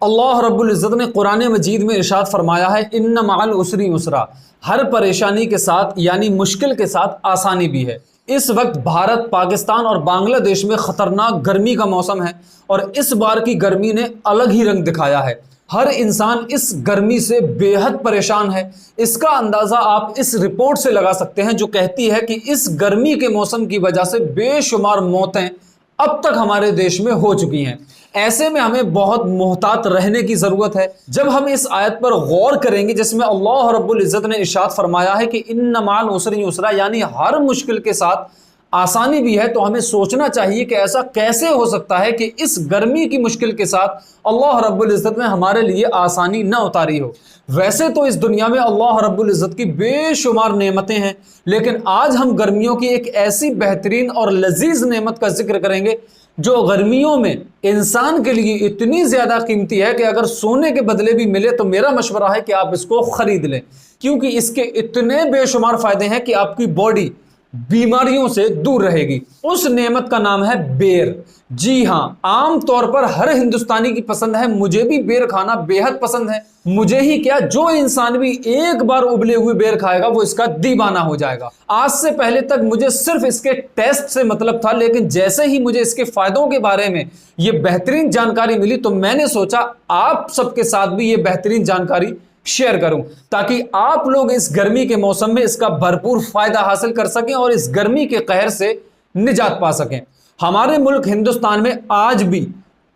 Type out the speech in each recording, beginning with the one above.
अल्लाह रब्बुल इज़्ज़त ने कुरान मजीद में इरशाद फरमाया है, इन्ना मअल उसरी युसरा, हर परेशानी के साथ यानी मुश्किल के साथ आसानी भी है। इस वक्त भारत, पाकिस्तान और बांग्लादेश में ख़तरनाक गर्मी का मौसम है और इस बार की गर्मी ने अलग ही रंग दिखाया है। हर इंसान इस गर्मी से बेहद परेशान है। इसका अंदाज़ा आप इस रिपोर्ट से लगा सकते हैं जो कहती है कि इस गर्मी के मौसम की वजह से बेशुमार मौतें अब तक हमारे देश में हो चुकी हैं। ऐसे में हमें बहुत मोहतात रहने की ज़रूरत है। जब हम इस आयत पर गौर करेंगे जिसमें अल्लाह रब्बुल इज़्ज़त ने इरशाद फरमाया है कि इन्ना मअल उसरी युसरा, यानी हर मुश्किल के साथ आसानी भी है, तो हमें सोचना चाहिए कि ऐसा कैसे हो सकता है कि इस गर्मी की मुश्किल के साथ अल्लाह रब्बुल इज़्ज़त ने हमारे लिए आसानी न उतारी हो। वैसे तो इस दुनिया में अल्लाह रब्बुल इज़्ज़त की बेशुमार नेमतें हैं, लेकिन आज हम गर्मियों की एक ऐसी बेहतरीन और लजीज नेमत का जिक्र करेंगे जो गर्मियों में इंसान के लिए इतनी ज़्यादा कीमती है कि अगर सोने के बदले भी मिले तो मेरा मशवरा है कि आप इसको ख़रीद लें, क्योंकि इसके इतने बेशुमार फ़ायदे हैं कि आपकी बॉडी बीमारियों से दूर रहेगी। उस नेमत का नाम है बेर। जी हाँ, आम तौर पर हर हिंदुस्तानी की पसंद है, मुझे भी बेर खाना बेहद पसंद है। मुझे ही क्या, जो इंसान भी एक बार उबले हुए बेर खाएगा वो इसका दीवाना हो जाएगा। आज से पहले तक मुझे सिर्फ इसके टेस्ट से मतलब था, लेकिन जैसे ही मुझे इसके फायदों के बारे में ये बेहतरीन जानकारी मिली तो मैंने सोचा आप सबके साथ भी ये बेहतरीन जानकारी शेयर करूं, ताकि आप लोग इस गर्मी के मौसम में इसका भरपूर फायदा हासिल कर सकें और इस गर्मी के कहर से निजात पा सकें। हमारे मुल्क हिंदुस्तान में आज भी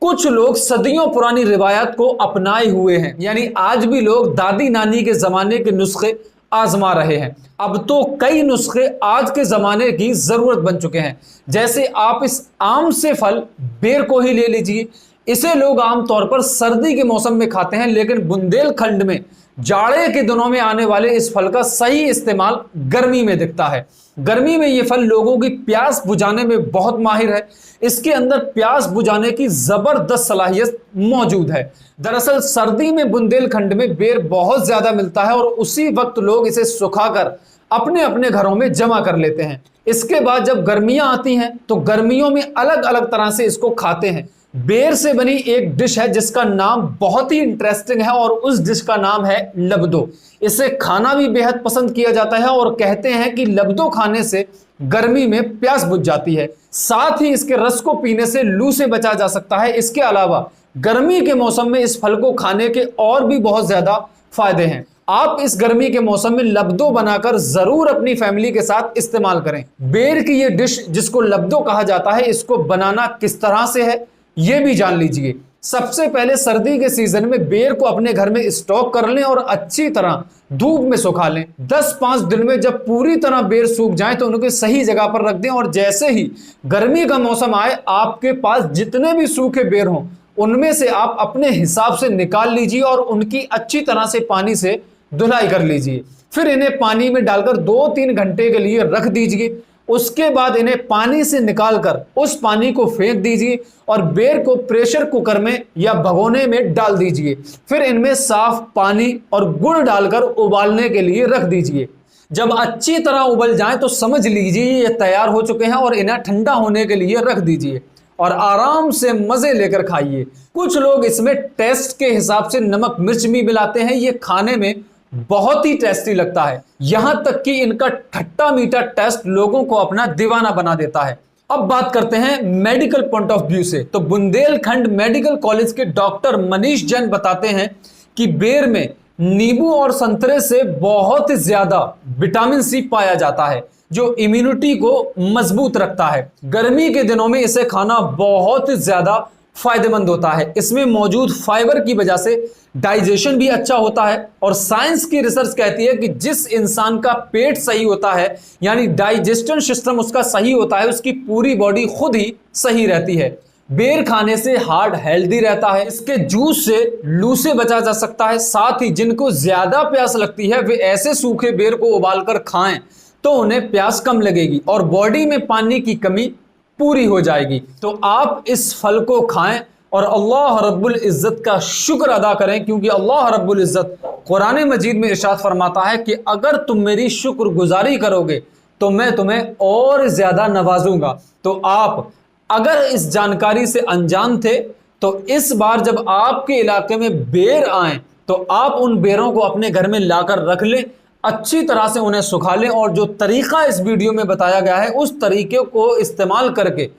कुछ लोग सदियों पुरानी रिवायत को अपनाए हुए हैं, यानी आज भी लोग दादी नानी के जमाने के नुस्खे आजमा रहे हैं। अब तो कई नुस्खे आज के जमाने की जरूरत बन चुके हैं। जैसे आप इस आम से फल बेर को ही ले लीजिए। इसे लोग आमतौर पर सर्दी के मौसम में खाते हैं, लेकिन बुंदेलखंड में जाड़े के दिनों में आने वाले इस फल का सही इस्तेमाल गर्मी में दिखता है। गर्मी में ये फल लोगों की प्यास बुझाने में बहुत माहिर है। इसके अंदर प्यास बुझाने की जबरदस्त सलाहियत मौजूद है। दरअसल सर्दी में बुंदेलखंड में बेर बहुत ज्यादा मिलता है और उसी वक्त लोग इसे सुखाकर अपने अपने घरों में जमा कर लेते हैं। इसके बाद जब गर्मियां आती हैं तो गर्मियों में अलग अलग तरह से इसको खाते हैं। बेर से बनी एक डिश है जिसका नाम बहुत ही इंटरेस्टिंग है और उस डिश का नाम है लबदो। इसे खाना भी बेहद पसंद किया जाता है और कहते हैं कि लबदो खाने से गर्मी में प्यास बुझ जाती है। साथ ही इसके रस को पीने से लू से बचा जा सकता है। इसके अलावा गर्मी के मौसम में इस फल को खाने के और भी बहुत ज्यादा फायदे हैं। आप इस गर्मी के मौसम में लबदो बनाकर जरूर अपनी फैमिली के साथ इस्तेमाल करें। बेर की ये डिश जिसको लबदो कहा जाता है, इसको बनाना किस तरह से है ये भी जान लीजिए। सबसे पहले सर्दी के सीजन में बेर को अपने घर में स्टॉक कर लें और अच्छी तरह धूप में सुखा लें। 10-5 दिन में जब पूरी तरह बेर सूख जाएं तो उनको सही जगह पर रख दें और जैसे ही गर्मी का मौसम आए आपके पास जितने भी सूखे बेर हों उनमें से आप अपने हिसाब से निकाल लीजिए और उनकी अच्छी तरह से पानी से धुलाई कर लीजिए। फिर इन्हें पानी में डालकर 2-3 घंटे के लिए रख दीजिए। उसके बाद इन्हें पानी से निकालकर उस पानी को फेंक दीजिए और बेर को प्रेशर कुकर में या भगोने में डाल दीजिए। फिर इनमें साफ पानी और गुड़ डालकर उबालने के लिए रख दीजिए। जब अच्छी तरह उबल जाए तो समझ लीजिए ये तैयार हो चुके हैं और इन्हें ठंडा होने के लिए रख दीजिए और आराम से मजे लेकर खाइए। कुछ लोग इसमें टेस्ट के हिसाब से नमक मिर्च भी मिलाते हैं। ये खाने में बहुत ही टेस्टी लगता है, यहां तक कि इनका खट्टा मीठा टेस्ट लोगों को अपना दीवाना बना देता है। अब बात करते हैं मेडिकल पॉइंट ऑफ व्यू से, तो बुंदेलखंड मेडिकल कॉलेज के डॉक्टर मनीष जैन बताते हैं कि बेर में नींबू और संतरे से बहुत ज्यादा विटामिन सी पाया जाता है जो इम्यूनिटी को मजबूत रखता है। गर्मी के दिनों में इसे खाना बहुत ज्यादा फायदेमंद होता है। इसमें मौजूद फाइबर की वजह से डाइजेशन भी अच्छा होता है और साइंस की रिसर्च कहती है कि जिस इंसान का पेट सही होता है यानी डाइजेस्शन सिस्टम उसका सही होता है, उसकी पूरी बॉडी खुद ही सही रहती है। बेर खाने से हार्ट हेल्दी रहता है। इसके जूस से लू से बचा जा सकता है। साथ ही जिनको ज्यादा प्यास लगती है वे ऐसे सूखे बेर को उबालकर खाएं तो उन्हें प्यास कम लगेगी और बॉडी में पानी की कमी पूरी हो जाएगी। तो आप इस फल को खाएं और अल्लाह रब्बुल इज़्ज़त का शुक्र अदा करें, क्योंकि अल्लाह रब्बुल इज़्ज़त कुरान मजीद में इरशाद फरमाता है कि अगर तुम मेरी शुक्रगुजारी करोगे तो मैं तुम्हें और ज़्यादा नवाजूंगा। तो आप अगर इस जानकारी से अनजान थे तो इस बार जब आपके इलाके में बेर आए तो आप उन बेरों को अपने घर में लाकर रख लें, अच्छी तरह से उन्हें सुखा लें और जो तरीका इस वीडियो में बताया गया है उस तरीके को इस्तेमाल करके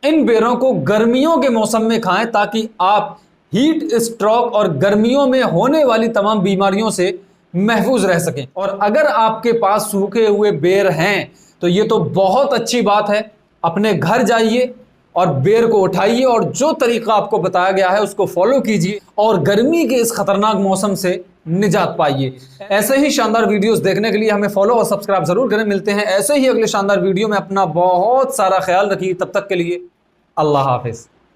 इन बेरों को गर्मियों के मौसम में खाएं, ताकि आप हीट स्ट्रोक और गर्मियों में होने वाली तमाम बीमारियों से महफूज रह सकें। और अगर आपके पास सूखे हुए बेर हैं तो ये तो बहुत अच्छी बात है, अपने घर जाइए और बेर को उठाइए और जो तरीका आपको बताया गया है उसको फॉलो कीजिए और गर्मी के इस खतरनाक मौसम से निजात पाइए। ऐसे ही शानदार वीडियोस देखने के लिए हमें फॉलो और सब्सक्राइब जरूर करें। मिलते हैं ऐसे ही अगले शानदार वीडियो में। अपना बहुत सारा ख्याल रखिए, तब तक के लिए अल्लाह हाफिज।